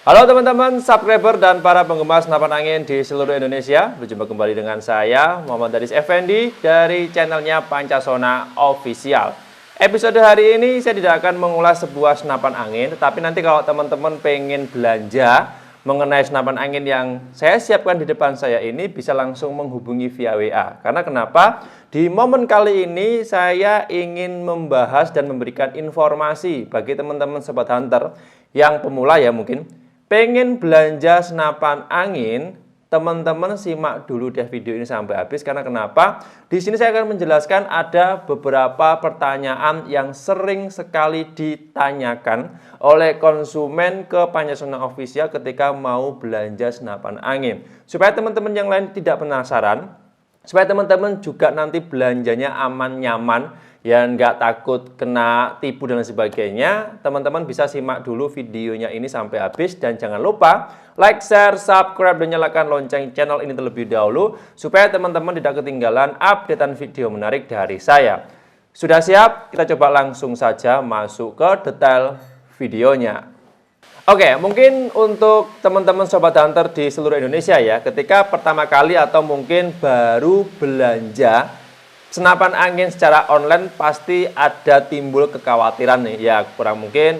Halo teman-teman, subscriber dan para penggemar senapan angin di seluruh Indonesia. Berjumpa kembali dengan saya, Muhammad Daris Effendi dari channelnya Pancasona Official. Episode hari ini saya tidak akan mengulas sebuah senapan angin, tetapi nanti kalau teman-teman pengen belanja mengenai senapan angin yang saya siapkan di depan saya ini, bisa langsung menghubungi via WA. Karena kenapa? Di momen kali ini saya ingin membahas dan memberikan informasi bagi teman-teman sobat hunter yang pemula ya mungkin pengen belanja senapan angin. Teman-teman simak dulu deh video ini sampai habis, karena kenapa? Di sini saya akan menjelaskan ada beberapa pertanyaan yang sering sekali ditanyakan oleh konsumen ke Pancasona Official ketika mau belanja senapan angin. Supaya teman-teman yang lain tidak penasaran, supaya teman-teman juga nanti belanjanya aman nyaman, ya nggak takut kena tipu dan sebagainya, teman-teman bisa simak dulu videonya ini sampai habis. Dan jangan lupa like, share, subscribe, dan nyalakan lonceng channel ini terlebih dahulu supaya teman-teman tidak ketinggalan updatean video menarik dari saya. Sudah siap? Kita coba langsung saja masuk ke detail videonya. Oke, mungkin untuk teman-teman sobat hunter di seluruh Indonesia ya, ketika pertama kali atau mungkin baru belanja senapan angin secara online, pasti ada timbul kekhawatiran nih. Ya, kurang mungkin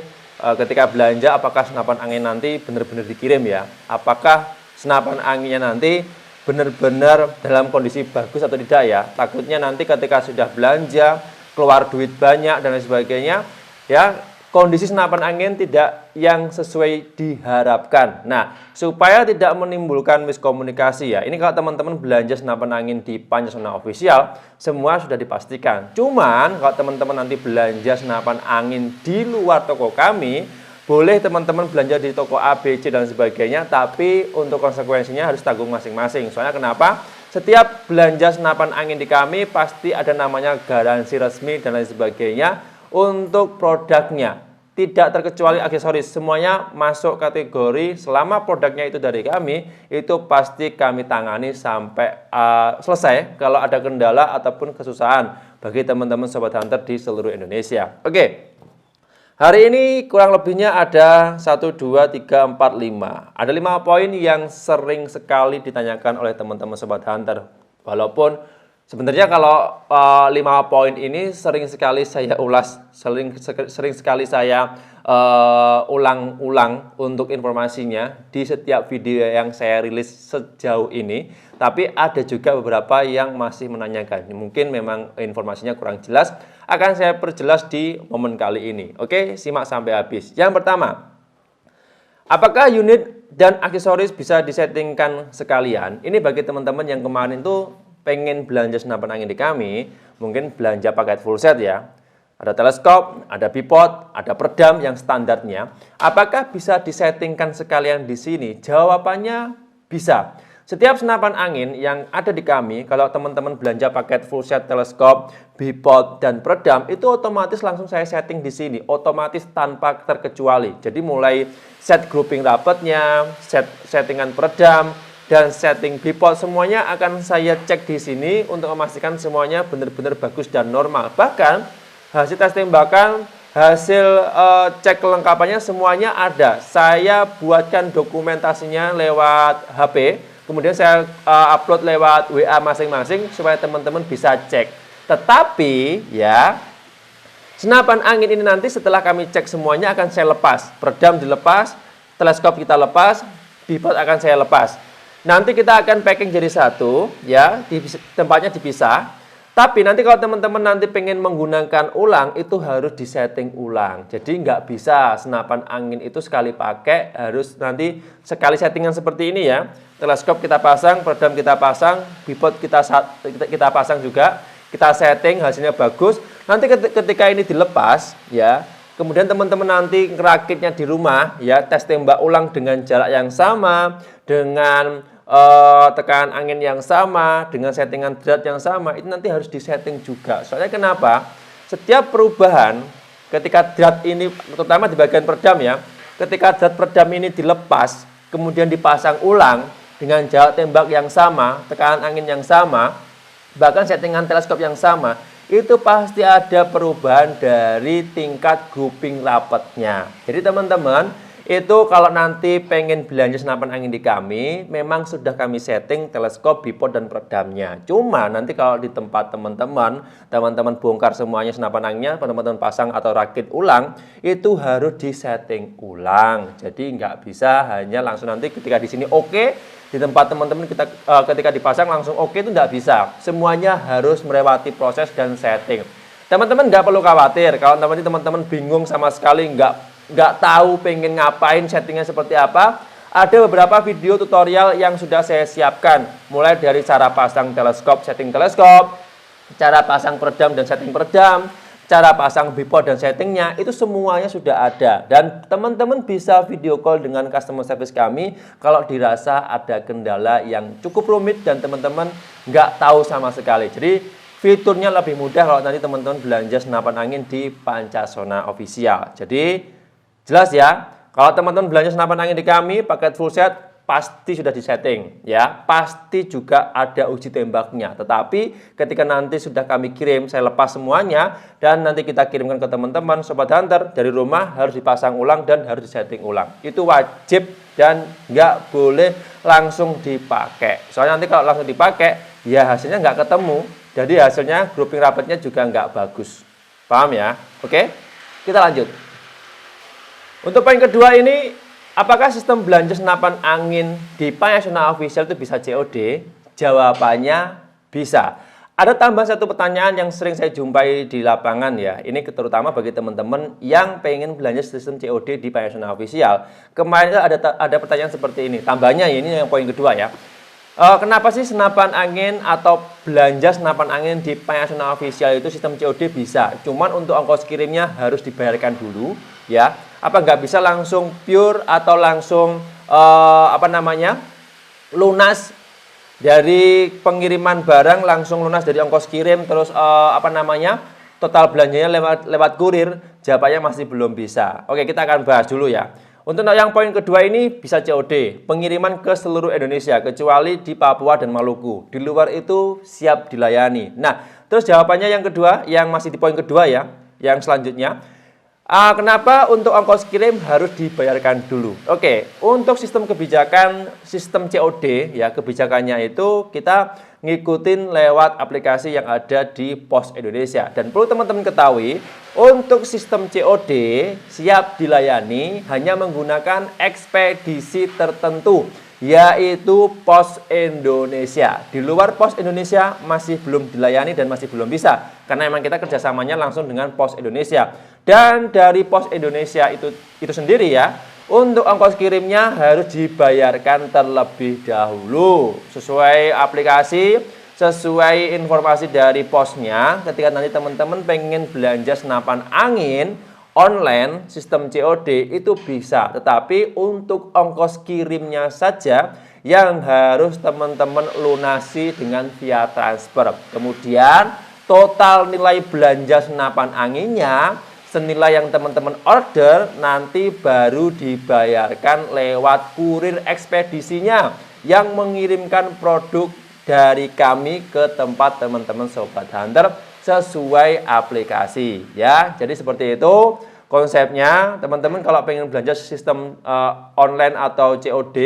ketika belanja apakah senapan angin nanti benar-benar dikirim ya? Apakah senapan anginnya nanti benar-benar dalam kondisi bagus atau tidak ya? Takutnya nanti ketika sudah belanja, keluar duit banyak dan lain sebagainya, ya kondisi senapan angin tidak yang sesuai diharapkan. Nah, supaya tidak menimbulkan miskomunikasi ya, ini kalau teman-teman belanja senapan angin di Pancasona Official, semua sudah dipastikan. Cuman kalau teman-teman nanti belanja senapan angin di luar toko kami, boleh teman-teman belanja di toko A, B, C, dan sebagainya, tapi untuk konsekuensinya harus tanggung masing-masing. Soalnya kenapa? Setiap belanja senapan angin di kami, pasti ada namanya garansi resmi dan lain sebagainya. Untuk produknya, tidak terkecuali aksesoris, semuanya masuk kategori. Selama produknya itu dari kami, itu pasti kami tangani sampai selesai kalau ada kendala ataupun kesusahan bagi teman-teman sobat hunter di seluruh Indonesia. Oke, hari ini kurang lebihnya ada 1, 2, 3, 4, 5. Ada 5 poin yang sering sekali ditanyakan oleh teman-teman sobat hunter. Walaupun sebenarnya kalau 5 poin ini sering sekali saya ulas, sering sekali saya ulang-ulang untuk informasinya di setiap video yang saya rilis sejauh ini. Tapi ada juga beberapa yang masih menanyakan. Mungkin memang informasinya kurang jelas, akan saya perjelas di momen kali ini. Oke, simak sampai habis. Yang pertama, apakah unit dan aksesoris bisa disettingkan sekalian? Ini bagi teman-teman yang kemarin tuh pengen belanja senapan angin di kami, mungkin belanja paket full set ya. Ada teleskop, ada bipod, ada peredam yang standarnya. Apakah bisa disettingkan sekalian di sini? Jawabannya bisa. Setiap senapan angin yang ada di kami, kalau teman-teman belanja paket full set teleskop, bipod, dan peredam, itu otomatis langsung saya setting di sini, otomatis tanpa terkecuali. Jadi mulai set grouping rapatnya, settingan peredam, dan setting bipod, semuanya akan saya cek di sini untuk memastikan semuanya benar-benar bagus dan normal. Bahkan hasil tes tembakan, hasil cek kelengkapannya semuanya ada. Saya buatkan dokumentasinya lewat HP, kemudian saya upload lewat WA masing-masing supaya teman-teman bisa cek. Tetapi ya, senapan angin ini nanti setelah kami cek semuanya akan saya lepas. Peredam dilepas, teleskop kita lepas, bipod akan saya lepas. Nanti kita akan packing jadi satu, ya, tempatnya dipisah. Tapi nanti kalau teman-teman nanti pengen menggunakan ulang, itu harus disetting ulang. Jadi nggak bisa senapan angin itu sekali pakai, harus nanti sekali settingan seperti ini ya. Teleskop kita pasang, peredam kita pasang, bipod kita pasang juga, kita setting, hasilnya bagus. Nanti ketika ini dilepas, ya, kemudian teman-teman nanti ngerakitnya di rumah, ya, tes tembak ulang dengan jarak yang sama, dengan tekanan angin yang sama, dengan settingan drat yang sama, itu nanti harus disetting juga. Soalnya kenapa? Setiap perubahan ketika drat ini, terutama di bagian peredam ya, ketika drat peredam ini dilepas, kemudian dipasang ulang dengan jarak tembak yang sama, tekanan angin yang sama, bahkan settingan teleskop yang sama, itu pasti ada perubahan dari tingkat grouping rapatnya. Jadi teman-teman, Itu kalau nanti pengen belanja senapan angin di kami, memang sudah kami setting teleskop, bipod, dan peredamnya. Cuma nanti kalau di tempat teman-teman bongkar semuanya senapan anginnya, teman-teman pasang atau rakit ulang, itu harus disetting ulang. Jadi nggak bisa hanya langsung nanti ketika di sini oke, di tempat teman-teman kita ketika dipasang langsung oke, itu nggak bisa. Semuanya harus melewati proses dan setting. Teman-teman nggak perlu khawatir kalau teman-teman bingung sama sekali, nggak tahu pengen ngapain, settingnya seperti apa. Ada beberapa video tutorial yang sudah saya siapkan, mulai dari cara pasang teleskop, setting teleskop, cara pasang peredam dan setting peredam, cara pasang bipod dan settingnya, itu semuanya sudah ada. Dan teman-teman bisa video call dengan customer service kami kalau dirasa ada kendala yang cukup rumit dan teman-teman nggak tahu sama sekali. Jadi fiturnya lebih mudah kalau nanti teman-teman belanja senapan angin di Pancasona Official. Jadi jelas ya, kalau teman-teman belanja senapan angin di kami paket full set pasti sudah disetting ya, pasti juga ada uji tembaknya. Tetapi ketika nanti sudah kami kirim, saya lepas semuanya dan nanti kita kirimkan ke teman-teman Sobat Hunter, dari rumah harus dipasang ulang dan harus disetting ulang. Itu wajib dan nggak boleh langsung dipakai. Soalnya nanti kalau langsung dipakai, ya hasilnya nggak ketemu. Jadi hasilnya grouping rapatnya juga nggak bagus. Paham ya? Oke, kita lanjut. Untuk poin kedua ini, apakah sistem belanja senapan angin di Pancasona Official itu bisa COD? Jawabannya bisa. Ada tambahan satu pertanyaan yang sering saya jumpai di lapangan ya. Ini terutama bagi teman-teman yang pengen belanja sistem COD di Pancasona Official. Kemarin ada pertanyaan seperti ini. Tambahnya ya, ini yang poin kedua ya. Kenapa sih senapan angin atau belanja senapan angin di Pancasona Official itu sistem COD bisa? Cuman untuk ongkos kirimnya harus dibayarkan dulu ya. Apa nggak bisa langsung pure atau langsung lunas dari pengiriman barang, langsung lunas dari ongkos kirim, terus total belanjanya lewat kurir? Jawabannya masih belum bisa. Oke, kita akan bahas dulu ya. Untuk yang poin kedua ini bisa COD, pengiriman ke seluruh Indonesia kecuali di Papua dan Maluku. Di luar itu siap dilayani. Nah, terus jawabannya yang kedua, yang masih di poin kedua ya, yang selanjutnya. Kenapa untuk ongkos kirim harus dibayarkan dulu? Oke, untuk sistem kebijakan, sistem COD ya, kebijakannya itu kita ngikutin lewat aplikasi yang ada di Pos Indonesia. Dan perlu teman-teman ketahui, untuk sistem COD siap dilayani hanya menggunakan ekspedisi tertentu, yaitu Pos Indonesia. Di luar Pos Indonesia masih belum dilayani dan masih belum bisa, karena memang kita kerjasamanya langsung dengan Pos Indonesia. Dan dari Pos Indonesia itu sendiri ya, untuk ongkos kirimnya harus dibayarkan terlebih dahulu sesuai aplikasi, sesuai informasi dari posnya. Ketika nanti teman-teman pengen belanja senapan angin online sistem COD itu bisa, tetapi untuk ongkos kirimnya saja yang harus teman-teman lunasi dengan via transfer. Kemudian total nilai belanja senapan anginnya senilai yang teman-teman order nanti baru dibayarkan lewat kurir ekspedisinya yang mengirimkan produk dari kami ke tempat teman-teman Sobat Hunter sesuai aplikasi ya. Jadi seperti itu konsepnya. Teman-teman kalau pengen belanja sistem online atau COD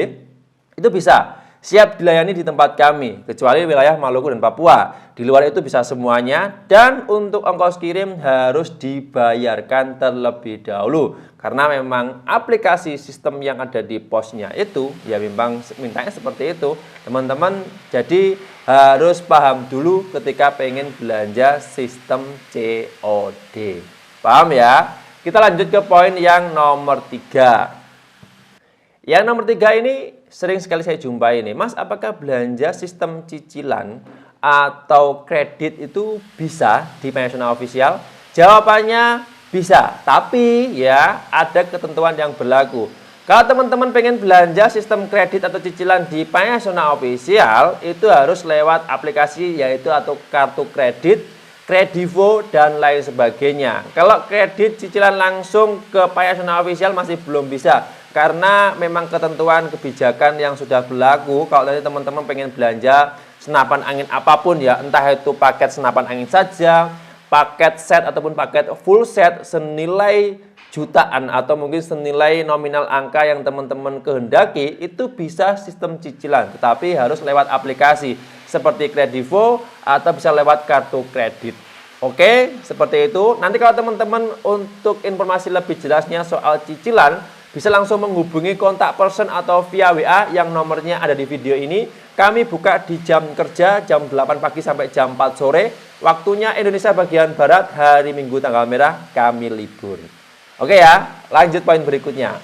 itu bisa siap dilayani di tempat kami kecuali wilayah Maluku dan Papua. Di luar itu bisa semuanya, dan untuk ongkos kirim harus dibayarkan terlebih dahulu karena memang aplikasi sistem yang ada di posnya itu ya memang mintanya seperti itu teman-teman. Jadi harus paham dulu ketika pengen belanja sistem COD. Paham ya? Kita lanjut ke poin yang nomor 3. Yang nomor 3 ini sering sekali saya jumpai nih, Mas, apakah belanja sistem cicilan atau kredit itu bisa di Pancasona Official? Jawabannya bisa, tapi ya ada ketentuan yang berlaku. Kalau teman-teman pengen belanja sistem kredit atau cicilan di Pancasona Official, itu harus lewat aplikasi yaitu atau kartu kredit, Kredivo, dan lain sebagainya. Kalau kredit cicilan langsung ke Pancasona Official masih belum bisa, karena memang ketentuan kebijakan yang sudah berlaku. Kalau nanti teman-teman pengen belanja senapan angin apapun ya, entah itu paket senapan angin saja, paket set ataupun paket full set senilai jutaan atau mungkin senilai nominal angka yang teman-teman kehendaki, itu bisa sistem cicilan, tetapi harus lewat aplikasi seperti Kredivo atau bisa lewat kartu kredit. Oke, seperti itu. Nanti kalau teman-teman untuk informasi lebih jelasnya soal cicilan, bisa langsung menghubungi kontak person atau via WA yang nomornya ada di video ini. Kami buka di jam kerja jam 8 pagi sampai jam 4 sore. Waktunya Indonesia bagian Barat, hari Minggu tanggal merah, kami libur. Oke ya, lanjut poin berikutnya.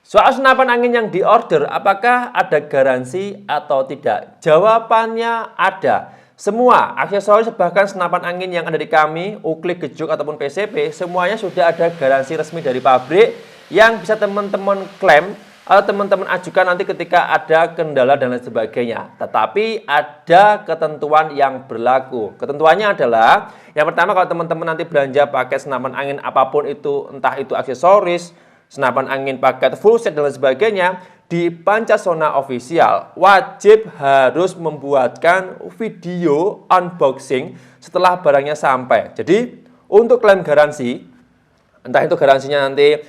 Soal senapan angin yang diorder, apakah ada garansi atau tidak? Jawabannya ada. Semua aksesoris bahkan senapan angin yang ada di kami, uklik, gejuk ataupun PCP, semuanya sudah ada garansi resmi dari pabrik yang bisa teman-teman klaim atau teman-teman ajukan nanti ketika ada kendala dan lain sebagainya. Tetapi ada ketentuan yang berlaku. Ketentuannya adalah, yang pertama kalau teman-teman nanti belanja pakai senapan angin apapun itu, entah itu aksesoris, senapan angin paket full set dan lain sebagainya, di Pancasona Official wajib harus membuatkan video unboxing setelah barangnya sampai. Jadi untuk klaim garansi, entah itu garansinya nanti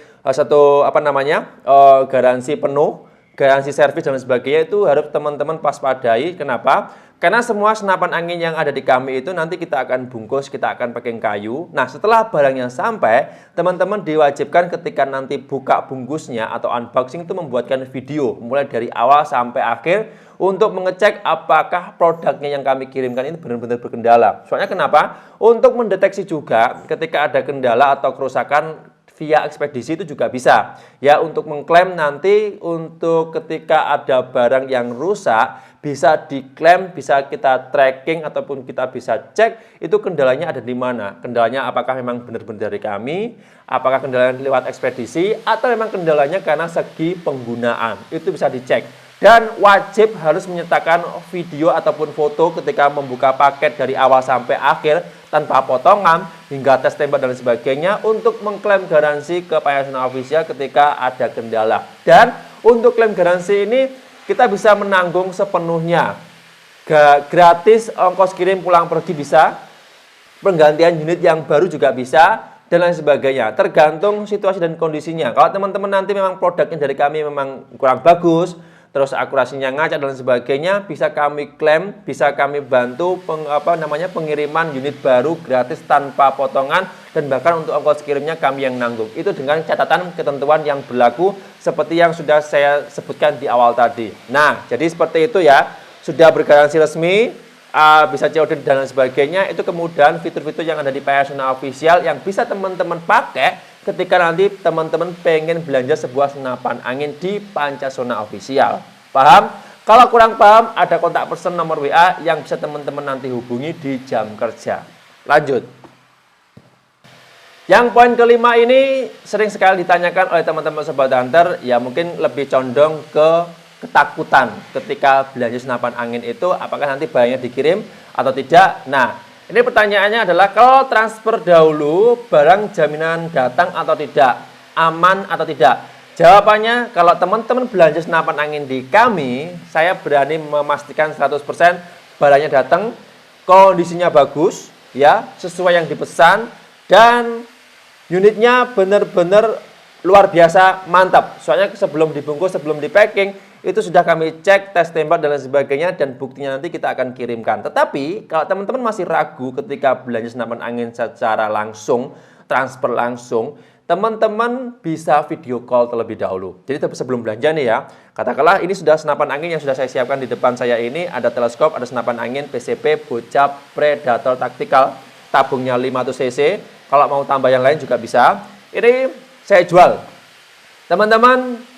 garansi penuh, garansi servis dan sebagainya, itu harus teman-teman waspadai. Kenapa? Karena semua senapan angin yang ada di kami itu nanti kita akan bungkus, kita akan pakai kayu. Nah, setelah barangnya sampai, teman-teman diwajibkan ketika nanti buka bungkusnya atau unboxing itu membuatkan video mulai dari awal sampai akhir untuk mengecek apakah produknya yang kami kirimkan ini benar-benar berkendala. Soalnya kenapa? Untuk mendeteksi juga ketika ada kendala atau kerusakan via ekspedisi itu juga bisa. Ya, untuk mengklaim nanti untuk ketika ada barang yang rusak, bisa diklaim, bisa kita tracking ataupun kita bisa cek itu kendalanya ada di mana. Kendalanya apakah memang benar-benar dari kami, apakah kendalanya lewat ekspedisi, atau memang kendalanya karena segi penggunaan. Itu bisa dicek. Dan wajib harus menyertakan video ataupun foto ketika membuka paket dari awal sampai akhir tanpa potongan hingga tes tembak dan sebagainya untuk mengklaim garansi ke Pancasona Official ketika ada kendala. Dan untuk klaim garansi ini kita bisa menanggung sepenuhnya. Gratis ongkos kirim pulang pergi bisa, penggantian unit yang baru juga bisa, dan lain sebagainya. Tergantung situasi dan kondisinya. Kalau teman-teman nanti memang produknya dari kami memang kurang bagus, terus akurasinya ngaca dan sebagainya, bisa kami klaim, bisa kami bantu pengiriman unit baru gratis tanpa potongan, dan bahkan untuk ongkos kirimnya kami yang nanggung. Itu dengan catatan ketentuan yang berlaku seperti yang sudah saya sebutkan di awal tadi. Nah, jadi seperti itu ya, sudah bergaransi resmi, bisa COD dan lain sebagainya. Itu kemudian fitur-fitur yang ada di Pancasona Official yang bisa teman-teman pakai ketika nanti teman-teman pengen belanja sebuah senapan angin di Pancasona Official. Paham? Kalau kurang paham, ada kontak person nomor WA yang bisa teman-teman nanti hubungi di jam kerja. Lanjut. Yang poin kelima ini sering sekali ditanyakan oleh teman-teman Sobat Hunter, ya mungkin lebih condong ke ketakutan ketika belanja senapan angin itu, apakah nanti barangnya dikirim atau tidak. Nah, ini pertanyaannya adalah kalau transfer dahulu, barang jaminan datang atau tidak, aman atau tidak? Jawabannya, kalau teman-teman belanja senapan angin di kami, saya berani memastikan 100% barangnya datang, kondisinya bagus, ya sesuai yang dipesan, dan unitnya benar-benar luar biasa mantap. Soalnya sebelum dibungkus, sebelum di packing, itu sudah kami cek, tes tembak dan lain sebagainya, dan buktinya nanti kita akan kirimkan. Tetapi kalau teman-teman masih ragu ketika belanja senapan angin secara langsung, transfer langsung, teman-teman bisa video call terlebih dahulu. Jadi sebelum belanja nih ya, katakanlah ini sudah senapan angin yang sudah saya siapkan di depan saya ini, ada teleskop, ada senapan angin PCP Bocap Predator Tactical, tabungnya 500 cc. Kalau mau tambah yang lain juga bisa. Ini saya jual. Teman-teman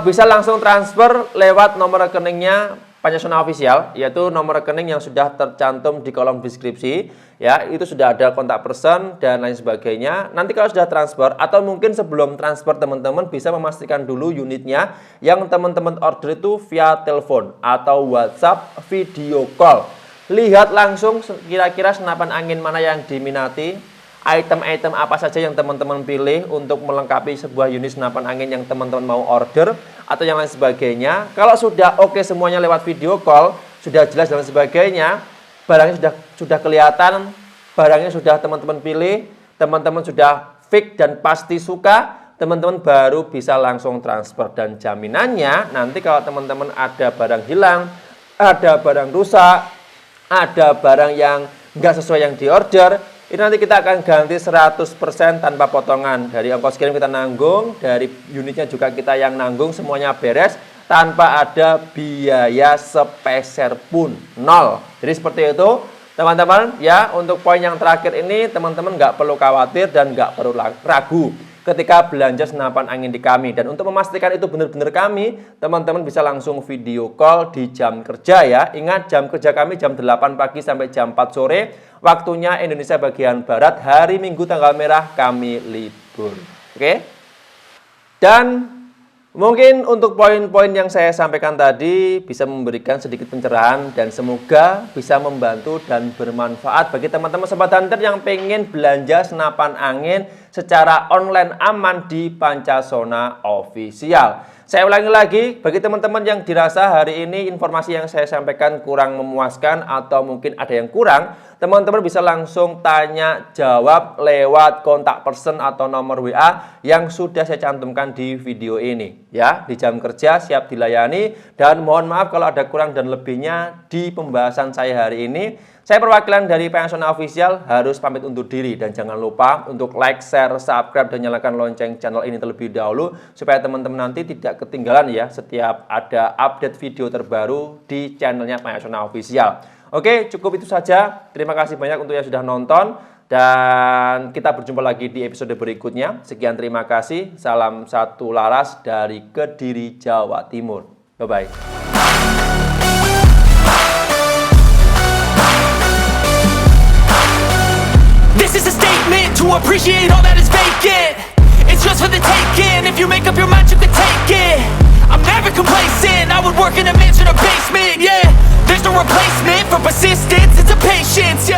bisa langsung transfer lewat nomor rekeningnya Pancasona Official, yaitu nomor rekening yang sudah tercantum di kolom deskripsi. Ya, itu sudah ada kontak person dan lain sebagainya. Nanti kalau sudah transfer atau mungkin sebelum transfer, teman-teman bisa memastikan dulu unitnya yang teman-teman order itu via telepon atau WhatsApp video call. Lihat langsung kira-kira senapan angin mana yang diminati, item-item apa saja yang teman-teman pilih untuk melengkapi sebuah unit senapan angin yang teman-teman mau order atau yang lain sebagainya. Kalau sudah oke semuanya lewat video call, sudah jelas dan sebagainya, barangnya sudah kelihatan, barangnya sudah teman-teman pilih, teman-teman sudah fix dan pasti suka, teman-teman baru bisa langsung transfer. Dan jaminannya nanti kalau teman-teman ada barang hilang, ada barang rusak, ada barang yang nggak sesuai yang diorder, ini nanti kita akan ganti 100% tanpa potongan. Dari ongkos kirim kita nanggung, dari unitnya juga kita yang nanggung, semuanya beres tanpa ada biaya sepeser pun, nol. Jadi seperti itu teman-teman ya. Untuk poin yang terakhir ini teman-teman nggak perlu khawatir dan nggak perlu ragu ketika belanja senapan angin di kami. Dan untuk memastikan itu benar-benar kami, teman-teman bisa langsung video call di jam kerja ya. Ingat, jam kerja kami jam 8 pagi sampai jam 4 sore. Waktunya Indonesia bagian Barat. Hari Minggu tanggal merah kami libur. Oke? Dan mungkin untuk poin-poin yang saya sampaikan tadi bisa memberikan sedikit pencerahan dan semoga bisa membantu dan bermanfaat bagi teman-teman sobat hunter yang pengen belanja senapan angin secara online aman di Pancasona Official. Saya ulangi lagi, bagi teman-teman yang dirasa hari ini informasi yang saya sampaikan kurang memuaskan atau mungkin ada yang kurang, teman-teman bisa langsung tanya jawab lewat kontak person atau nomor WA yang sudah saya cantumkan di video ini. Ya, di jam kerja siap dilayani dan mohon maaf kalau ada kurang dan lebihnya di pembahasan saya hari ini. Saya perwakilan dari Pancasona Official harus pamit undur diri dan jangan lupa untuk like, share, subscribe dan nyalakan lonceng channel ini terlebih dahulu supaya teman-teman nanti tidak ketinggalan ya setiap ada update video terbaru di channelnya Pancasona Official. Oke, cukup itu saja. Terima kasih banyak untuk yang sudah nonton dan kita berjumpa lagi di episode berikutnya. Sekian, terima kasih. Salam satu laras dari Kediri, Jawa Timur. Bye-bye. This is a statement to appreciate all that is vacant. It's just for the taking. If you make up your mind, you can take it. I'm never complacent. I would work in a mansion or basement, yeah. There's no replacement for persistence. It's a patience,